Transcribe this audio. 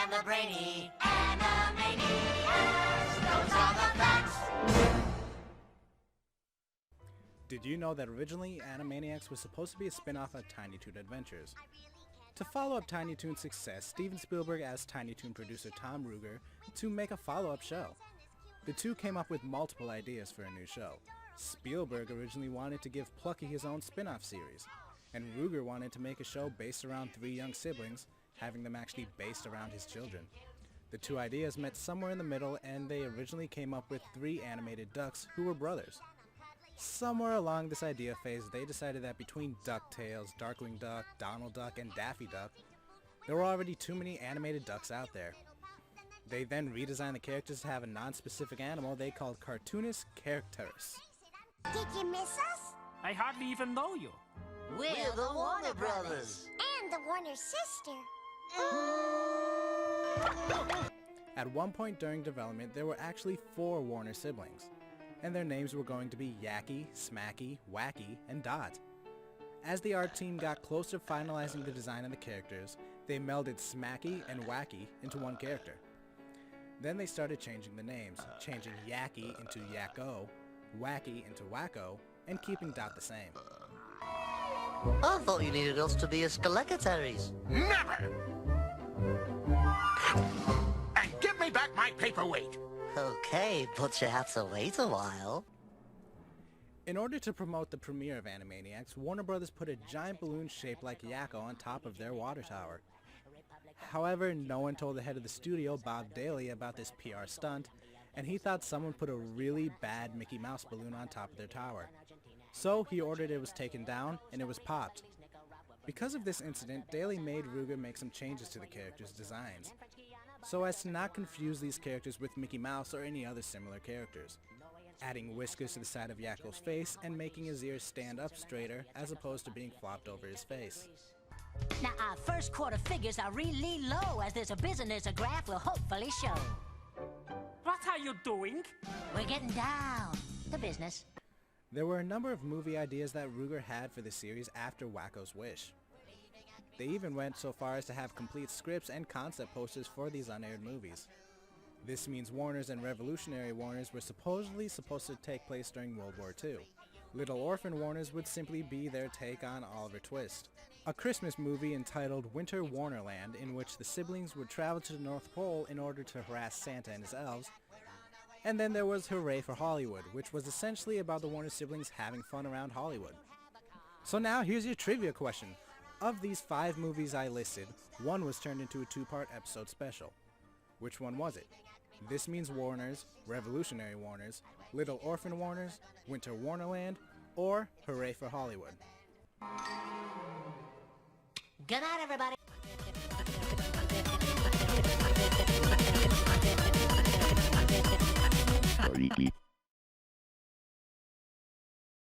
am the brainy Animaniacs. Those are the facts. Did you know that originally Animaniacs was supposed to be a spin-off of Tiny Toon Adventures? To follow up Tiny Toon's success, Steven Spielberg asked Tiny Toon producer Tom Ruegger to make a follow-up show. The two came up with multiple ideas for a new show. Spielberg originally wanted to give Plucky his own spin-off series, and Ruegger wanted to make a show based around three young siblings, having them actually based around his children. The two ideas met somewhere in the middle, and they originally came up with three animated ducks who were brothers. Somewhere along this idea phase, they decided that between DuckTales, Darkwing Duck, Donald Duck, and Daffy Duck, there were already too many animated ducks out there. They then redesigned the characters to have a non-specific animal they called cartoonist characters. Did you miss us? I hardly even know you. We're the Warner Brothers. And the Warner sister. At one point during development, there were actually 4 Warner siblings, and their names were going to be Yacky, Smacky, Wacky, and Dot. As the art team got close to finalizing the design of the characters, they melded Smacky and Wacky into one character. Then they started changing the names, changing Yacky into Yakko, Wacky into Wacko, and keeping Dot the same. I thought you needed us to be as skeletataries. Never! And give me back my paperweight! Okay, but you have to wait a while. In order to promote the premiere of Animaniacs, Warner Brothers put a giant balloon shaped like Yakko on top of their water tower. However, no one told the head of the studio, Bob Daly, about this PR stunt, and he thought someone put a really bad Mickey Mouse balloon on top of their tower. So he ordered it was taken down, and it was popped. Because of this incident, Daly made Ruegger make some changes to the characters' designs, so as to not confuse these characters with Mickey Mouse or any other similar characters, adding whiskers to the side of Yakko's face and making his ears stand up straighter as opposed to being flopped over his face. Now our first quarter figures are really low, as there's a business a graph will hopefully show. What are you doing? We're getting down to business. There were a number of movie ideas that Ruegger had for the series after Wacko's wish. They even went so far as to have complete scripts and concept posters for these unaired movies. This means Warners and Revolutionary Warners were supposedly supposed to take place during World War II. Little Orphan Warners would simply be their take on Oliver Twist, a Christmas movie entitled Winter Warnerland, in which the siblings would travel to the North Pole in order to harass Santa and his elves. And then there was Hooray for Hollywood, which was essentially about the Warner siblings having fun around Hollywood. So now here's your trivia question. Of these 5 movies I listed, one was turned into a 2-part episode special. Which one was it? This Means Warners, Revolutionary Warners, Little Orphan Warners, Winter Warnerland, or Hooray for Hollywood. Good night, everybody.